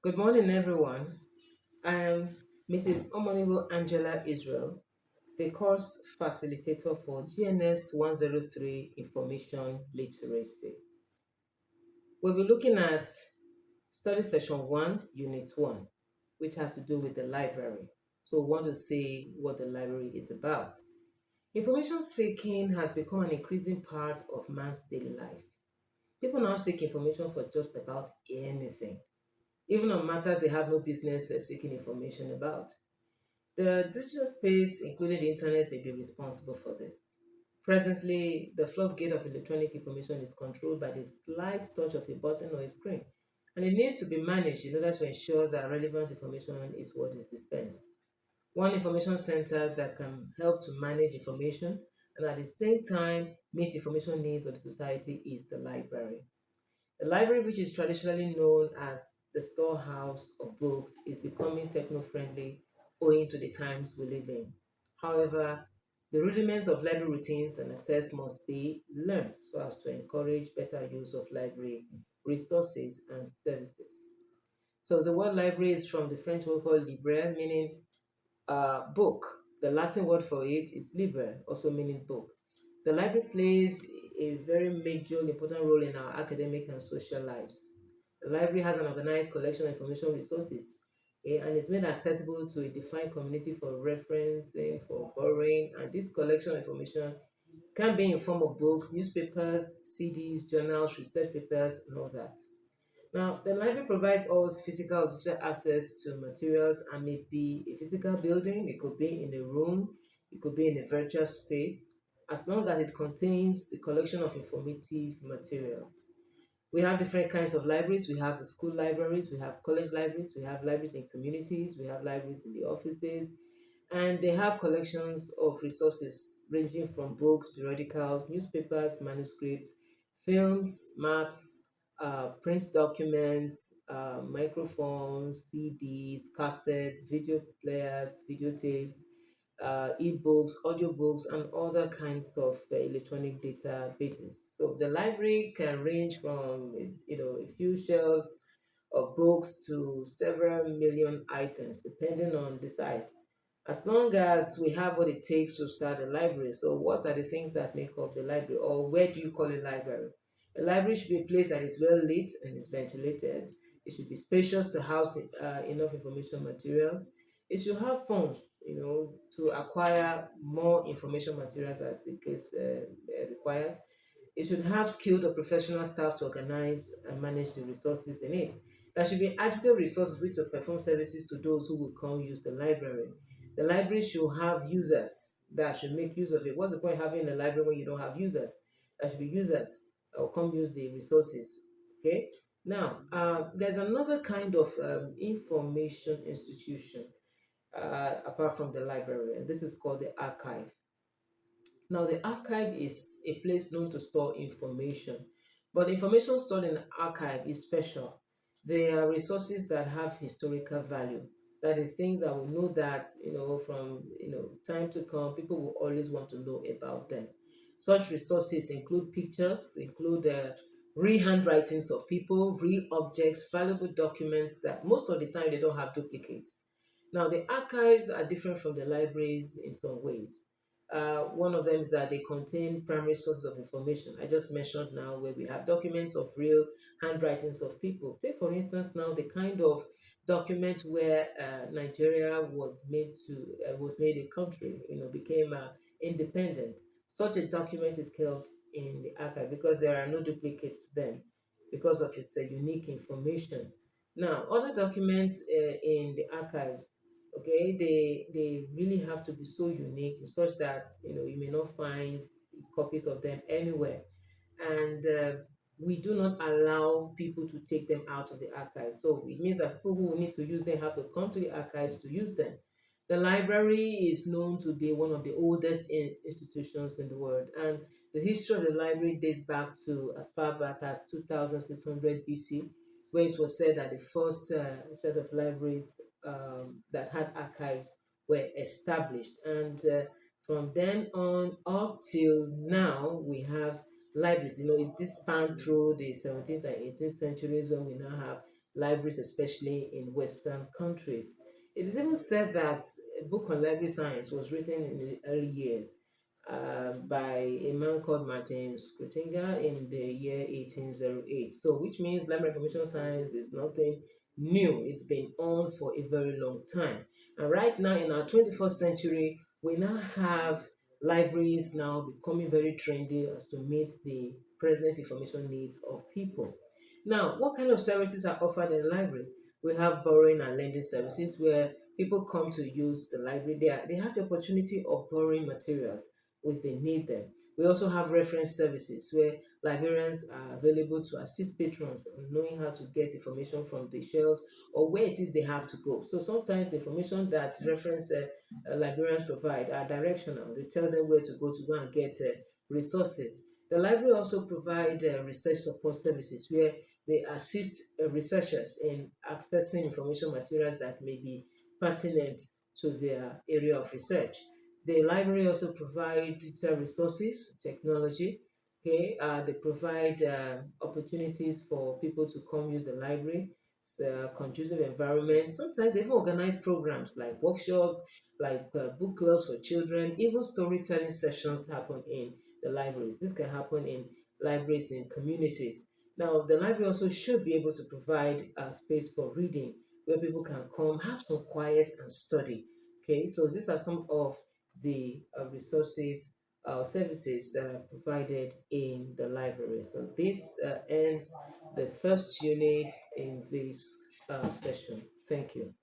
Good morning, everyone. I am Mrs. Omonigo Angela Israel, the course facilitator for GNS 103 Information Literacy. We'll be looking at study session 1, unit 1, which has to do with the library. So, we want to see what the library is about. Information seeking has become an increasing part of man's daily life. People now seek information for just about anything, even on matters they have no business seeking information about. The digital space, including the internet, may be responsible for this. Presently, the floodgate of electronic information is controlled by the slight touch of a button or a screen, and it needs to be managed in order to ensure that relevant information is what is dispensed. One information center that can help to manage information and at the same time meet information needs of the society is the library. The library, which is traditionally known as the storehouse of books, is becoming techno friendly owing to the times we live in. However, the rudiments of library routines and access must be learned so as to encourage better use of library resources and services. So, the word library is from the French word called libraire, meaning book. The Latin word for it is liber, also meaning book. The library plays a very major, important role in our academic and social lives. The library has an organized collection of information resources, and it's made accessible to a defined community for referencing, for borrowing, and this collection of information can be in form of books, newspapers, CDs, journals, research papers, and all that. Now, the library provides us physical or digital access to materials and may be a physical building, it could be in a room, it could be in a virtual space, as long as it contains a collection of informative materials. We have different kinds of libraries. We have the school libraries, we have college libraries, we have libraries in communities, we have libraries in the offices, and they have collections of resources ranging from books, periodicals, newspapers, manuscripts, films, maps, print documents, microphones, CDs, cassettes, video players, videotapes, ebooks, audiobooks, and other kinds of electronic databases. So the library can range from a few shelves of books to several million items, depending on the size. As long as we have what it takes to start a library. So, what are the things that make up the library, or where do you call a library? A library should be a place that is well lit and is ventilated. It should be spacious to house enough information materials. It should have funds, to acquire more information materials as the case requires. It should have skilled or professional staff to organize and manage the resources in it. There should be adequate resources which will perform services to those who will come use the library. The library should have users that should make use of it. What's the point of having a library when you don't have users? There should be users that will come use the resources. Okay. Now, there's another kind of information institution apart from the library, and this is called the archive. Now, the archive is a place known to store information, but information stored in the archive is special. They are resources that have historical value. That is, things that we know that from time to come, people will always want to know about them. Such resources include pictures, include real handwritings of people, real objects, valuable documents that most of the time they don't have duplicates. Now, the archives are different from the libraries in some ways. One of them is that they contain primary sources of information. I just mentioned now where we have documents of real handwritings of people. Take for instance now the kind of document where Nigeria was made a country, became independent. Such a document is kept in the archive because there are no duplicates to them because of its unique information. Now, other documents in the archives, okay, they really have to be so unique such that you may not find copies of them anywhere, and we do not allow people to take them out of the archives. So it means that people who need to use them have to come to the archives to use them. The library is known to be one of the oldest institutions in the world, and the history of the library dates back to as far back as 2600 BC, where it was said that the first set of libraries that had archives were established. And from then on up till now, we have libraries. This spanned through the 17th and 18th centuries when we now have libraries, especially in Western countries. It is even said that a book on library science was written in the early years by a man called Martin Schrödinger in the year 1808. So, which means library information science is nothing new. It's been on for a very long time. And right now, in our 21st century, we now have libraries now becoming very trendy as to meet the present information needs of people. Now, what kind of services are offered in the library? We have borrowing and lending services where people come to use the library. They have the opportunity of borrowing materials if they need them. We also have reference services where librarians are available to assist patrons in knowing how to get information from the shelves or where it is they have to go. So sometimes the information that reference librarians provide are directional. They tell them where to go and get resources. The library also provide research support services where they assist researchers in accessing information materials that may be pertinent to their area of research. The library also provide digital resources, technology. Okay, they provide opportunities for people to come use the library. It's a conducive environment. Sometimes they even organize programs like workshops, like book clubs for children. Even storytelling sessions happen in the libraries. This can happen in libraries in communities. Now, the library also should be able to provide a space for reading where people can come, have some quiet and study. Okay, so these are some of the resources services that are provided in the library. So this ends the first unit in this session. Thank you.